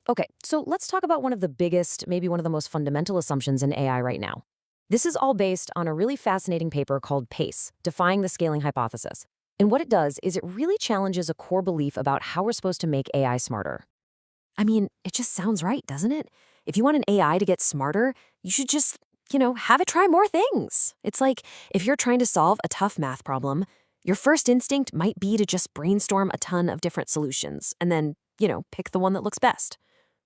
Okay, so let's talk about one of the biggest, maybe one of the most fundamental assumptions in AI right now. This is all based on a really fascinating paper called PACE, Defying the Scaling Hypothesis. And what it does is it really challenges a core belief about how we're supposed to make AI smarter. I mean, it just sounds right, doesn't it? If you want an AI to get smarter, you should just, have it try more things. It's like if you're trying to solve a tough math problem, your first instinct might be to just brainstorm a ton of different solutions and then, pick the one that looks best.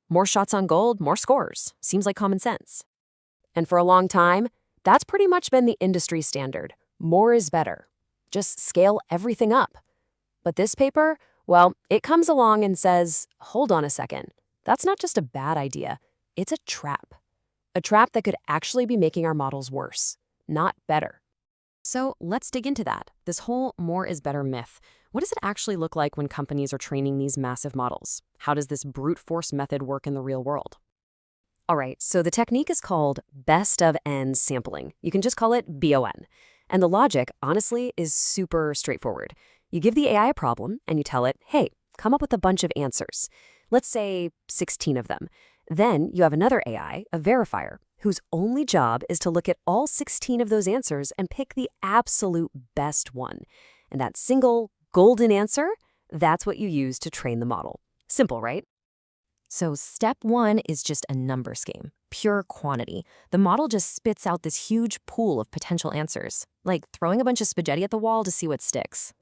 More shots on goal, more scores. Seems like common sense. And for a long time, that's pretty much been the industry standard. More is better. Just scale everything up. But this paper, well, it comes along and says, hold on a second. That's not just a bad idea. It's a trap. A trap that could actually be making our models worse, not better. So let's dig into that, this whole more is better myth. What does it actually look like when companies are training these massive models? How does this brute force method work in the real world? All right, so the technique is called best of n sampling. You can just call it BON. And the logic, honestly, is super straightforward. You give the AI a problem and you tell it, hey, come up with a bunch of answers. Let's say 16 of them. Then you have another AI, a verifier, whose only job is to look at all 16 of those answers and pick the absolute best one. And that single golden answer, that's what you use to train the model. Simple, right? So step one is just a numbers game, pure quantity. The model just spits out this huge pool of potential answers, like throwing a bunch of spaghetti at the wall to see what sticks.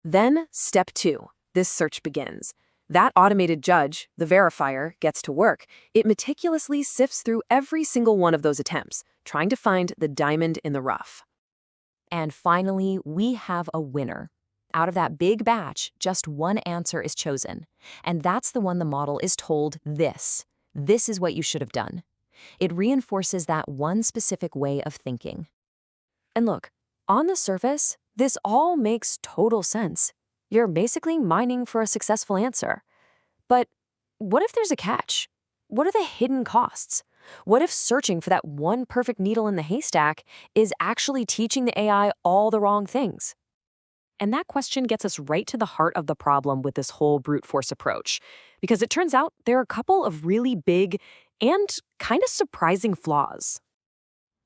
Then step two, this search begins. That automated judge, the verifier, gets to work. It meticulously sifts through every single one of those attempts, trying to find the diamond in the rough. And finally, we have a winner. Out of that big batch, just one answer is chosen. And that's the one the model is told this. This is what you should have done. It reinforces that one specific way of thinking. And look, on the surface, this all makes total sense. You're basically mining for a successful answer. But what if there's a catch? What are the hidden costs? What if searching for that one perfect needle in the haystack is actually teaching the AI all the wrong things? And that question gets us right to the heart of the problem with this whole brute force approach, because it turns out there are a couple of really big and kind of surprising flaws.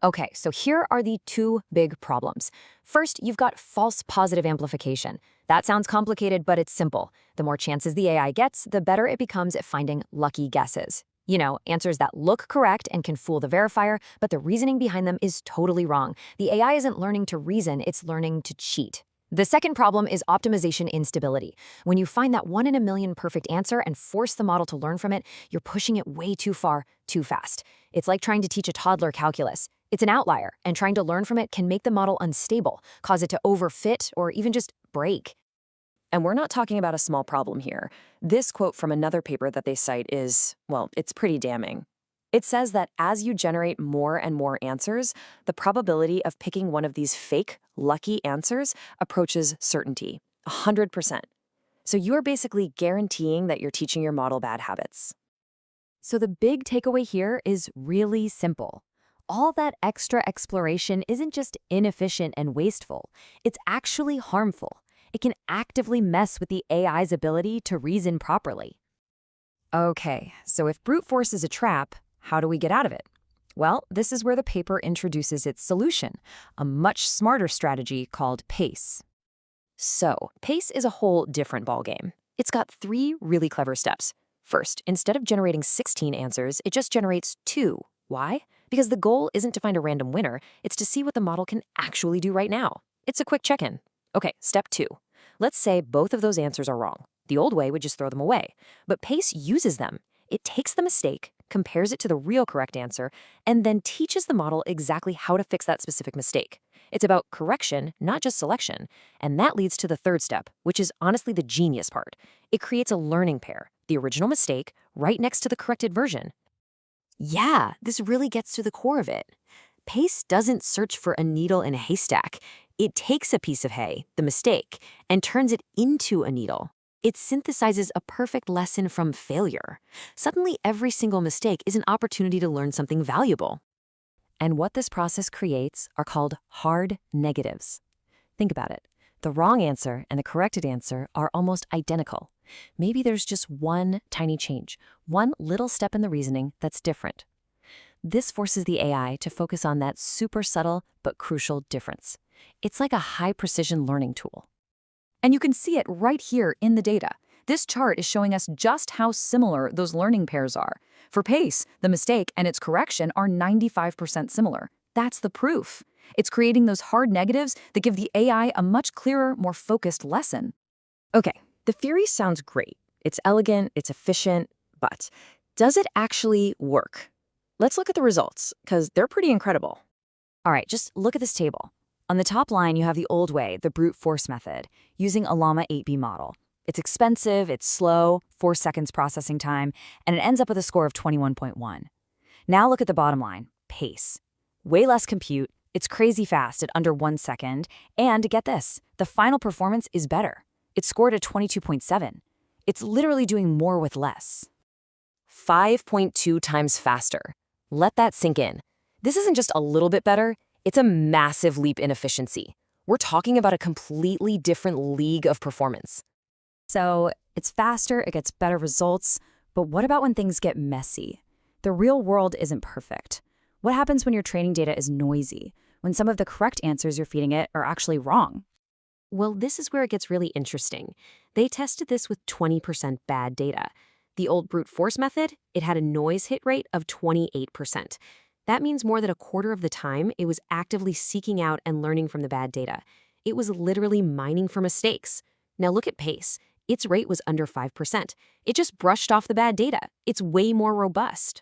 Okay, so here are the two big problems. First, you've got false positive amplification. That sounds complicated, but it's simple. The more chances the AI gets, the better it becomes at finding lucky guesses. Answers that look correct and can fool the verifier, but the reasoning behind them is totally wrong. The AI isn't learning to reason, it's learning to cheat. The second problem is optimization instability. When you find that 1 in a million perfect answer and force the model to learn from it, you're pushing it way too far, too fast. It's like trying to teach a toddler calculus. It's an outlier, and trying to learn from it can make the model unstable, cause it to overfit, or even just break. And we're not talking about a small problem here. This quote from another paper that they cite is, well, it's pretty damning. It says that as you generate more and more answers, the probability of picking one of these fake, lucky answers approaches certainty, 100%. So you're basically guaranteeing that you're teaching your model bad habits. So the big takeaway here is really simple. All that extra exploration isn't just inefficient and wasteful, it's actually harmful. It can actively mess with the AI's ability to reason properly. Okay, so if brute force is a trap, how do we get out of it? Well, this is where the paper introduces its solution, a much smarter strategy called PACE. So, PACE is a whole different ballgame. It's got 3 really clever steps. First, instead of generating 16 answers, it just generates 2. Why? Because the goal isn't to find a random winner, it's to see what the model can actually do right now. It's a quick check-in. Okay, step 2. Let's say both of those answers are wrong. The old way would just throw them away. But PACE uses them. It takes the mistake, compares it to the real correct answer, and then teaches the model exactly how to fix that specific mistake. It's about correction, not just selection. And that leads to the third step, which is honestly the genius part. It creates a learning pair, the original mistake, right next to the corrected version. Yeah, this really gets to the core of it. PACE doesn't search for a needle in a haystack. It takes a piece of hay, the mistake, and turns it into a needle. It synthesizes a perfect lesson from failure. Suddenly, every single mistake is an opportunity to learn something valuable. And what this process creates are called hard negatives. Think about it. The wrong answer and the corrected answer are almost identical. Maybe there's just one tiny change, one little step in the reasoning that's different. This forces the AI to focus on that super subtle but crucial difference. It's like a high-precision learning tool. And you can see it right here in the data. This chart is showing us just how similar those learning pairs are. For PACE, the mistake and its correction are 95% similar. That's the proof. It's creating those hard negatives that give the AI a much clearer, more focused lesson. Okay, the theory sounds great. It's elegant, it's efficient, but does it actually work? Let's look at the results, because they're pretty incredible. All right, just look at this table. On the top line, you have the old way, the brute force method, using a Llama 8B model. It's expensive, it's slow, 4 seconds processing time, and it ends up with a score of 21.1. Now look at the bottom line, PACE. Way less compute, it's crazy fast at under 1 second, and get this, the final performance is better. It's scored at 22.7. It's literally doing more with less. 5.2 times faster. Let that sink in. This isn't just a little bit better, it's a massive leap in efficiency. We're talking about a completely different league of performance. So it's faster, it gets better results, but what about when things get messy? The real world isn't perfect. What happens when your training data is noisy, when some of the correct answers you're feeding it are actually wrong? Well, this is where it gets really interesting. They tested this with 20% bad data. The old brute force method, it had a noise hit rate of 28%. That means more than a quarter of the time it was actively seeking out and learning from the bad data. It was literally mining for mistakes. Now look at PACE. Its rate was under 5%. It just brushed off the bad data. It's way more robust.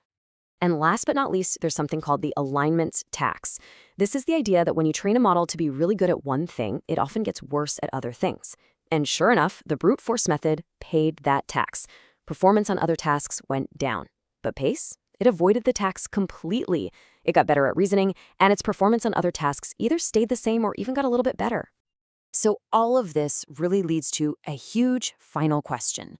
And last but not least, there's something called the alignment tax. This is the idea that when you train a model to be really good at one thing, it often gets worse at other things. And sure enough, the brute force method paid that tax. Performance on other tasks went down. But PACE? It avoided the tax completely. It got better at reasoning, and its performance on other tasks either stayed the same or even got a little bit better. So all of this really leads to a huge final question.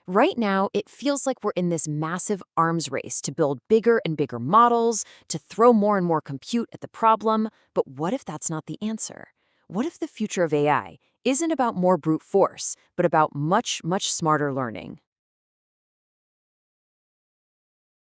Right now, it feels like we're in this massive arms race to build bigger and bigger models, to throw more and more compute at the problem. But what if that's not the answer? What if the future of AI isn't about more brute force, but about much, much smarter learning?